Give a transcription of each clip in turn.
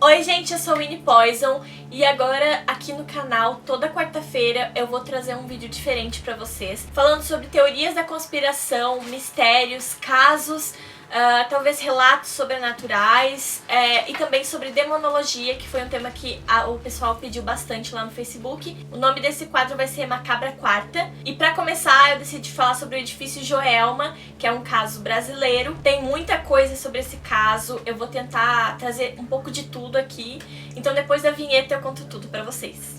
Oi gente, eu sou Winnie Poison e agora aqui no canal, toda quarta-feira, eu vou trazer um vídeo diferente pra vocês, falando sobre teorias da conspiração, mistérios, casos, talvez relatos sobrenaturais e também sobre demonologia, que foi um tema que o pessoal pediu bastante lá no Facebook. O nome desse quadro vai ser Macabra Quarta. E pra começar, eu decidi falar sobre o edifício Joelma, que é um caso brasileiro. Tem muita coisa sobre esse caso, eu vou tentar trazer um pouco de tudo aqui. Então depois da vinheta eu conto tudo pra vocês.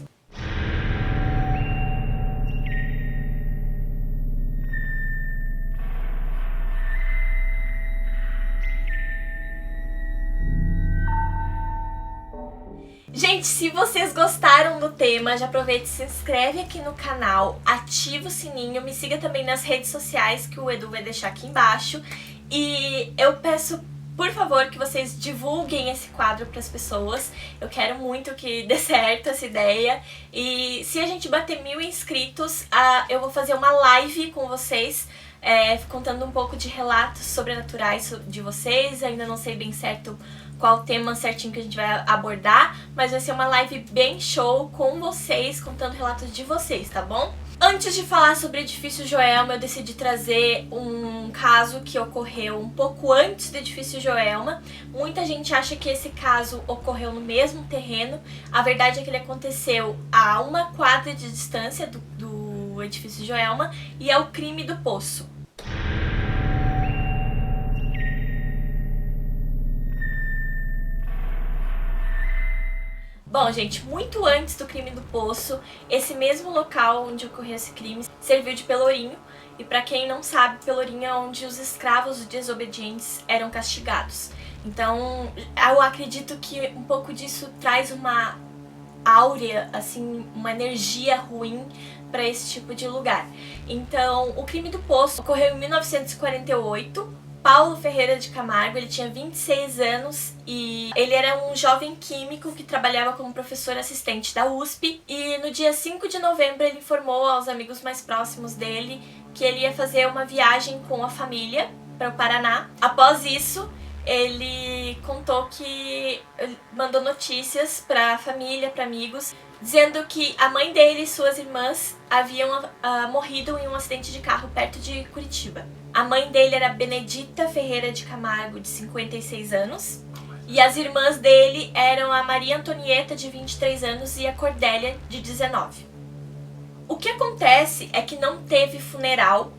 Gente, se vocês gostaram do tema, já aproveita e se inscreve aqui no canal, ativa o sininho, me siga também nas redes sociais que o Edu vai deixar aqui embaixo. E eu peço, por favor, que vocês divulguem esse quadro para as pessoas. Eu quero muito que dê certo essa ideia. E se a gente bater 1000 inscritos, eu vou fazer uma live com vocês, contando um pouco de relatos sobrenaturais de vocês. Ainda não sei bem certo qual o tema certinho que a gente vai abordar, mas vai ser uma live bem show com vocês, contando relatos de vocês, tá bom? Antes de falar sobre o edifício Joelma, eu decidi trazer um caso que ocorreu um pouco antes do edifício Joelma. Muita gente acha que esse caso ocorreu no mesmo terreno. A verdade é que ele aconteceu a 1 quadra de distância do edifício Joelma e é o crime do poço. Bom, gente, muito antes do crime do poço, esse mesmo local onde ocorreu esse crime serviu de pelourinho. E pra quem não sabe, pelourinho é onde os escravos desobedientes eram castigados. Então, eu acredito que um pouco disso traz uma áurea, assim, uma energia ruim para esse tipo de lugar. Então, o crime do poço ocorreu em 1948. Paulo Ferreira de Camargo, ele tinha 26 anos e ele era um jovem químico que trabalhava como professor assistente da USP. E no dia 5 de novembro ele informou aos amigos mais próximos dele que ele ia fazer uma viagem com a família para o Paraná. Após isso, ele contou que mandou notícias para a família, para amigos, dizendo que a mãe dele e suas irmãs haviam morrido em um acidente de carro perto de Curitiba. A mãe dele era Benedita Ferreira de Camargo, de 56 anos, e as irmãs dele eram a Maria Antonieta, de 23 anos, e a Cordélia, de 19. O que acontece é que não teve funeral,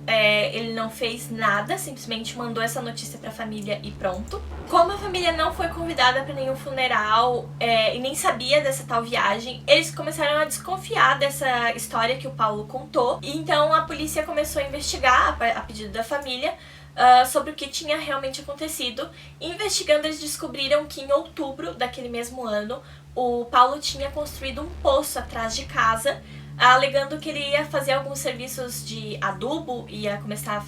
ele não fez nada, simplesmente mandou essa notícia pra família e pronto. Como a família não foi convidada para nenhum funeral e nem sabia dessa tal viagem, eles começaram a desconfiar dessa história que o Paulo contou. E então a polícia começou a investigar, a pedido da família, sobre o que tinha realmente acontecido. Investigando, eles descobriram que em outubro daquele mesmo ano, o Paulo tinha construído um poço atrás de casa, alegando que ele ia fazer alguns serviços de adubo, ia começar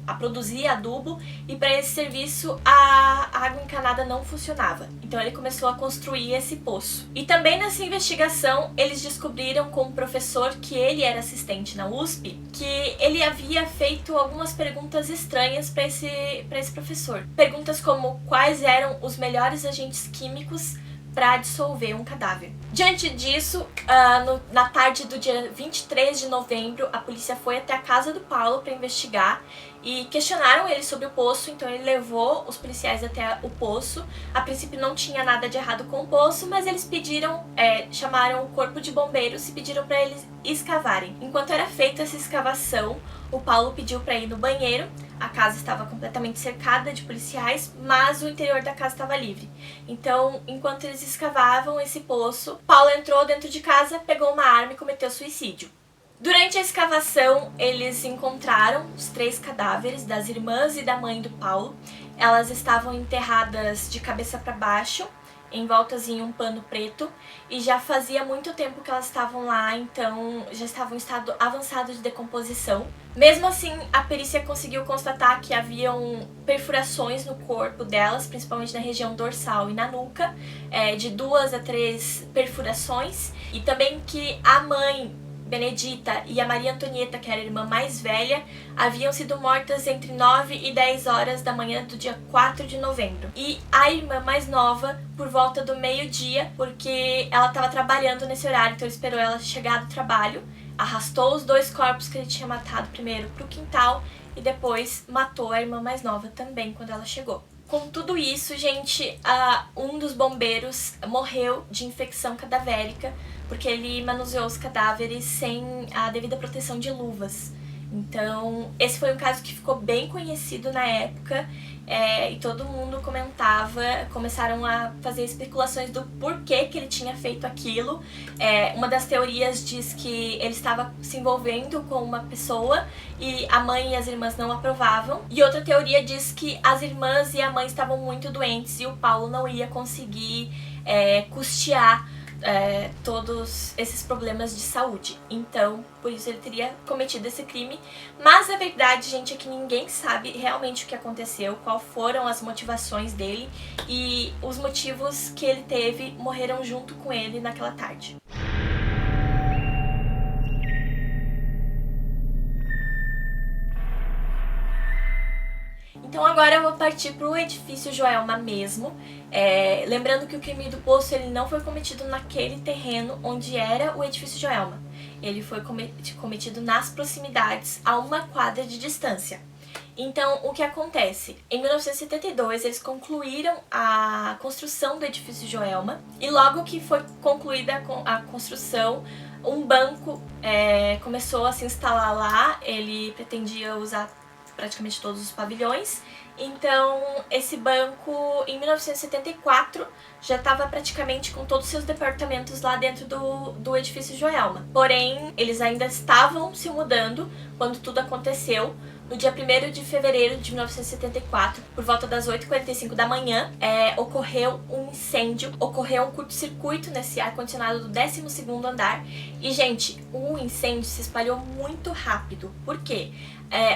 a produzir adubo, e para esse serviço a água encanada não funcionava. Então ele começou a construir esse poço. E também nessa investigação eles descobriram com o professor, que ele era assistente na USP, que ele havia feito algumas perguntas estranhas para esse professor. Perguntas como quais eram os melhores agentes químicos para dissolver um cadáver. Diante disso, na tarde do dia 23 de novembro, a polícia foi até a casa do Paulo para investigar e questionaram ele sobre o poço. Então ele levou os policiais até o poço. A princípio não tinha nada de errado com o poço, mas eles chamaram o corpo de bombeiros e pediram para eles escavarem. Enquanto era feita essa escavação, o Paulo pediu para ir no banheiro. A casa estava completamente cercada de policiais, mas o interior da casa estava livre. Então, enquanto eles escavavam esse poço, Paulo entrou dentro de casa, pegou uma arma e cometeu suicídio. Durante a escavação, eles encontraram os 3 cadáveres das irmãs e da mãe do Paulo. Elas estavam enterradas de cabeça para baixo, envoltas em um pano preto, e já fazia muito tempo que elas estavam lá, então já estavam em estado avançado de decomposição. Mesmo assim, a perícia conseguiu constatar que haviam perfurações no corpo delas, principalmente na região dorsal e na nuca, de 2 a 3 perfurações, e também que a mãe Benedita e a Maria Antonieta, que era a irmã mais velha, haviam sido mortas entre 9 e 10 horas da manhã do dia 4 de novembro. E a irmã mais nova por volta do meio-dia, porque ela estava trabalhando nesse horário, então ele esperou ela chegar do trabalho, arrastou os 2 corpos que ele tinha matado primeiro para o quintal e depois matou a irmã mais nova também quando ela chegou. Com tudo isso, gente, um dos bombeiros morreu de infecção cadavérica porque ele manuseou os cadáveres sem a devida proteção de luvas. Então, esse foi um caso que ficou bem conhecido na época, e todo mundo comentava, começaram a fazer especulações do porquê que ele tinha feito aquilo. Uma das teorias diz que ele estava se envolvendo com uma pessoa e a mãe e as irmãs não aprovavam. E outra teoria diz que as irmãs e a mãe estavam muito doentes e o Paulo não ia conseguir custear todos esses problemas de saúde. Então, por isso ele teria cometido esse crime. Mas a verdade, gente, é que ninguém sabe realmente o que aconteceu, qual foram as motivações dele, e os motivos que ele teve morreram junto com ele naquela tarde. Então agora eu vou partir para o edifício Joelma mesmo. Lembrando que o crime do poço ele não foi cometido naquele terreno onde era o edifício Joelma. Ele foi cometido nas proximidades, a 1 quadra de distância. Então, o que acontece? Em 1972, eles concluíram a construção do edifício Joelma e logo que foi concluída a construção, um banco começou a se instalar lá. Ele pretendia usar praticamente todos os pavilhões. Então, esse banco, em 1974, já estava praticamente com todos os seus departamentos lá dentro do edifício Joelma. Porém, eles ainda estavam se mudando quando tudo aconteceu. No dia 1º de fevereiro de 1974, por volta das 8h45 da manhã, ocorreu um incêndio, ocorreu um curto-circuito nesse ar-condicionado do 12º andar. E, gente, o incêndio se espalhou muito rápido. Por quê?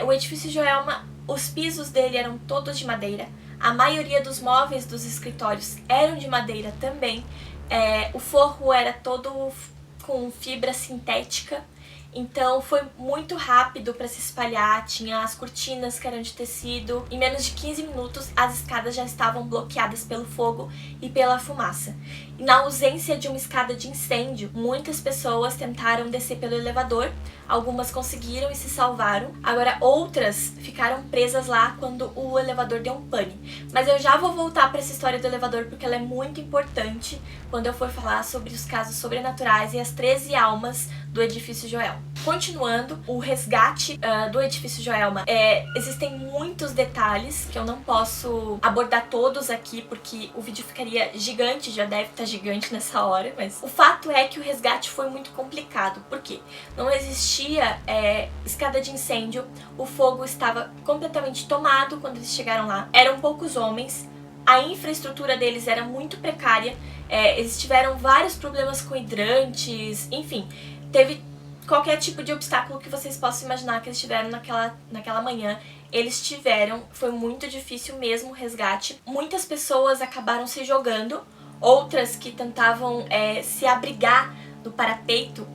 O edifício Joelma, os pisos dele eram todos de madeira, a maioria dos móveis dos escritórios eram de madeira também, o forro era todo com fibra sintética. Então foi muito rápido para se espalhar, tinha as cortinas que eram de tecido. Em menos de 15 minutos as escadas já estavam bloqueadas pelo fogo e pela fumaça. E na ausência de uma escada de incêndio, muitas pessoas tentaram descer pelo elevador, algumas conseguiram e se salvaram. Agora outras ficaram presas lá quando o elevador deu um pane. Mas eu já vou voltar para essa história do elevador porque ela é muito importante quando eu for falar sobre os casos sobrenaturais e as 13 almas do edifício Joelma. Continuando, o resgate do edifício Joelma. Existem muitos detalhes que eu não posso abordar todos aqui porque o vídeo ficaria gigante, já deve estar gigante nessa hora, mas o fato é que o resgate foi muito complicado. Por quê? Não existia escada de incêndio, o fogo estava completamente tomado quando eles chegaram lá, eram poucos homens, a infraestrutura deles era muito precária, eles tiveram vários problemas com hidrantes, enfim, teve qualquer tipo de obstáculo que vocês possam imaginar que eles tiveram naquela manhã, eles tiveram. Foi muito difícil mesmo o resgate. Muitas pessoas acabaram se jogando, outras que tentavam se abrigar no parapeito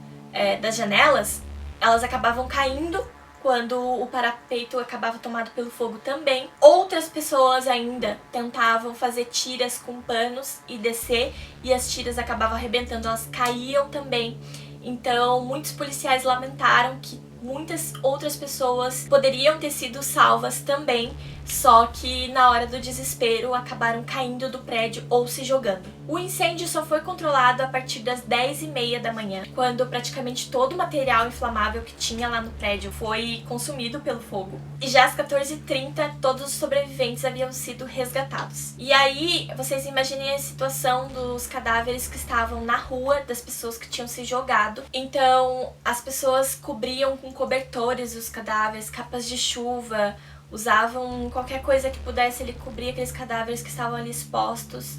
das janelas, elas acabavam caindo quando o parapeito acabava tomado pelo fogo também. Outras pessoas ainda tentavam fazer tiras com panos e descer, e as tiras acabavam arrebentando, elas caíam também. Então, muitos policiais lamentaram que muitas outras pessoas poderiam ter sido salvas também, só que na hora do desespero acabaram caindo do prédio ou se jogando. O incêndio só foi controlado a partir das 10h30 da manhã, quando praticamente todo o material inflamável que tinha lá no prédio foi consumido pelo fogo. E já às 14h30, todos os sobreviventes haviam sido resgatados. E aí, vocês imaginem a situação dos cadáveres que estavam na rua, das pessoas que tinham se jogado. Então, as pessoas cobriam com cobertores os cadáveres, capas de chuva, usavam qualquer coisa que pudesse ali cobrir aqueles cadáveres que estavam ali expostos,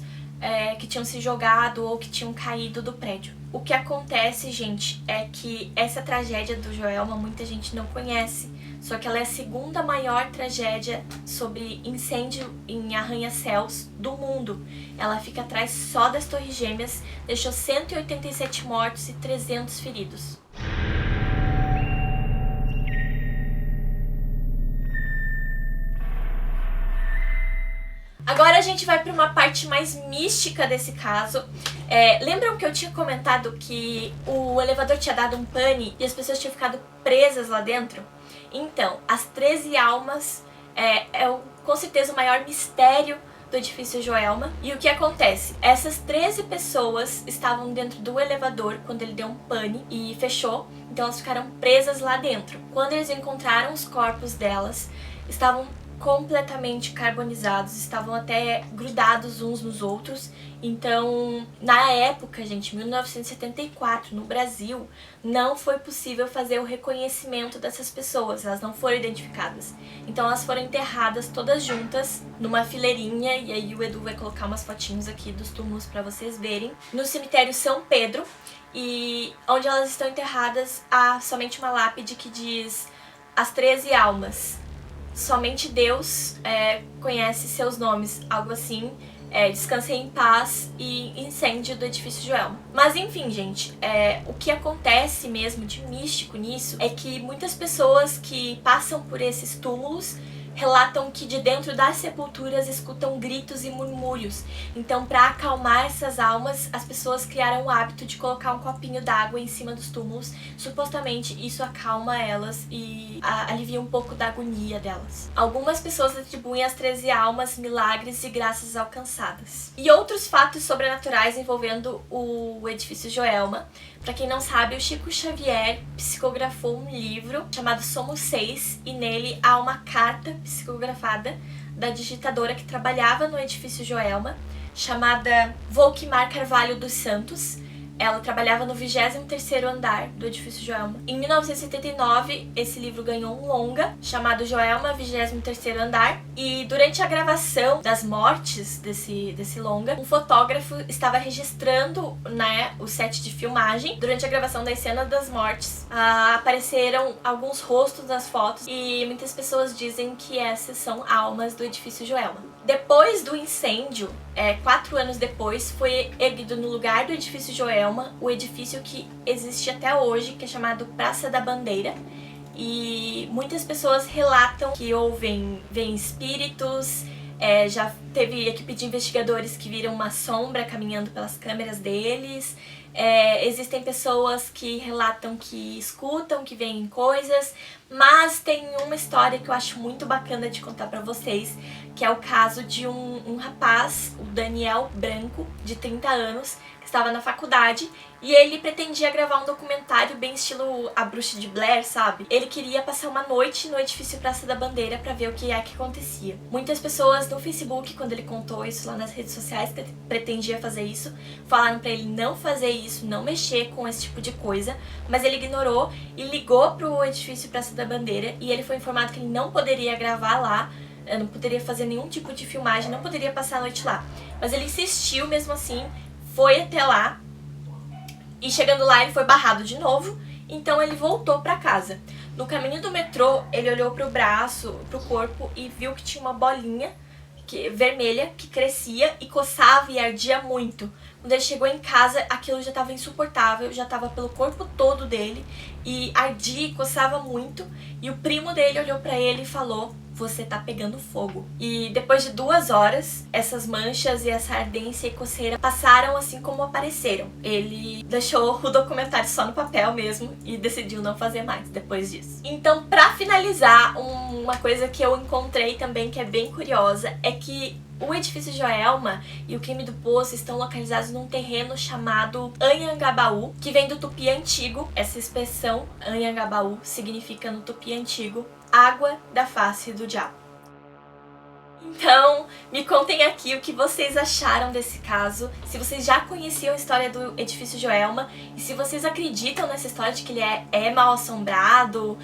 que tinham se jogado ou que tinham caído do prédio. O que acontece, gente, é que essa tragédia do Joelma muita gente não conhece, só que ela é a segunda maior tragédia sobre incêndio em arranha-céus do mundo. Ela fica atrás só das Torres Gêmeas, deixou 187 mortos e 300 feridos. gente vai para uma parte mais mística desse caso. Lembram que eu tinha comentado que o elevador tinha dado um pane e as pessoas tinham ficado presas lá dentro? Então, as 13 almas com certeza o maior mistério do edifício Joelma. E o que acontece? Essas 13 pessoas estavam dentro do elevador quando ele deu um pane e fechou, então elas ficaram presas lá dentro. Quando eles encontraram os corpos delas, estavam completamente carbonizados, estavam até grudados uns nos outros. Então, na época, gente, 1974, no Brasil, não foi possível fazer o reconhecimento dessas pessoas, elas não foram identificadas. Então elas foram enterradas todas juntas, numa fileirinha, e aí o Edu vai colocar umas fotinhos aqui dos túmulos para vocês verem, no cemitério São Pedro, e onde elas estão enterradas há somente uma lápide que diz as 13 almas. Somente Deus conhece seus nomes, algo assim. Descansei em paz e incêndio do edifício Joelma. Mas enfim, gente, o que acontece mesmo de místico nisso é que muitas pessoas que passam por esses túmulos relatam que de dentro das sepulturas escutam gritos e murmúrios. Então, para acalmar essas almas, as pessoas criaram o hábito de colocar um copinho d'água em cima dos túmulos. Supostamente, isso acalma elas e alivia um pouco da agonia delas. Algumas pessoas atribuem às 13 almas milagres e graças alcançadas. E outros fatos sobrenaturais envolvendo o edifício Joelma. Para quem não sabe, o Chico Xavier psicografou um livro chamado Somos Seis, e nele há uma carta psicografada da digitadora que trabalhava no edifício Joelma, chamada Volquimar Carvalho dos Santos. Ela trabalhava no 23º andar do edifício Joelma. Em 1979, esse livro ganhou um longa, chamado Joelma, 23º andar. E durante a gravação das mortes desse longa, um fotógrafo estava registrando, o set de filmagem. Durante a gravação das cenas das mortes, apareceram alguns rostos nas fotos e muitas pessoas dizem que essas são almas do edifício Joelma. Depois do incêndio, 4 anos depois, foi erguido no lugar do edifício Joelma o edifício que existe até hoje, que é chamado Praça da Bandeira. E muitas pessoas relatam que veem espíritos, já teve equipe de investigadores que viram uma sombra caminhando pelas câmeras deles. Existem pessoas que relatam que escutam, que veem coisas, mas tem uma história que eu acho muito bacana de contar pra vocês, que é o caso de um rapaz, o Daniel Branco, de 30 anos, que estava na faculdade e ele pretendia gravar um documentário bem estilo A Bruxa de Blair, sabe? Ele queria passar uma noite no edifício Praça da Bandeira pra ver o que acontecia. Muitas pessoas no Facebook, quando ele contou isso lá nas redes sociais, que ele pretendia fazer isso, falaram pra ele não fazer isso, não mexer com esse tipo de coisa, mas ele ignorou e ligou pro edifício Praça da Bandeira e ele foi informado que ele não poderia gravar lá, não poderia fazer nenhum tipo de filmagem, não poderia passar a noite lá. Mas ele insistiu mesmo assim, foi até lá e chegando lá ele foi barrado de novo, então ele voltou pra casa. No caminho do metrô, ele olhou pro braço, pro corpo e viu que tinha uma bolinha vermelha que crescia e coçava e ardia muito. Quando ele chegou em casa, aquilo já estava insuportável, já estava pelo corpo todo dele e ardia e coçava muito. E o primo dele olhou pra ele e falou: "Você tá pegando fogo". E depois de 2 horas, essas manchas e essa ardência e coceira passaram assim como apareceram. Ele deixou o documentário só no papel mesmo e decidiu não fazer mais depois disso. Então, pra finalizar, uma coisa que eu encontrei também que é bem curiosa é que o edifício Joelma e o crime do poço estão localizados num terreno chamado Anhangabaú, que vem do tupi antigo. Essa expressão Anhangabaú significa no tupi antigo água da face do diabo. Então, me contem aqui o que vocês acharam desse caso, se vocês já conheciam a história do edifício Joelma e se vocês acreditam nessa história de que ele é mal assombrado,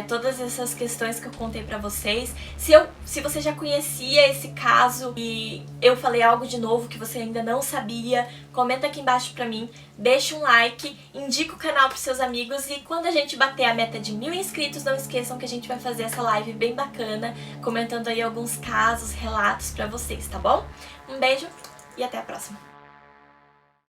todas essas questões que eu contei pra vocês. Se você já conhecia esse caso e eu falei algo de novo que você ainda não sabia, comenta aqui embaixo pra mim, deixa um like, indica o canal pros seus amigos e quando a gente bater a meta de 1000 inscritos, não esqueçam que a gente vai fazer essa live bem bacana, comentando aí alguns casos, relatos pra vocês, tá bom? Um beijo e até a próxima!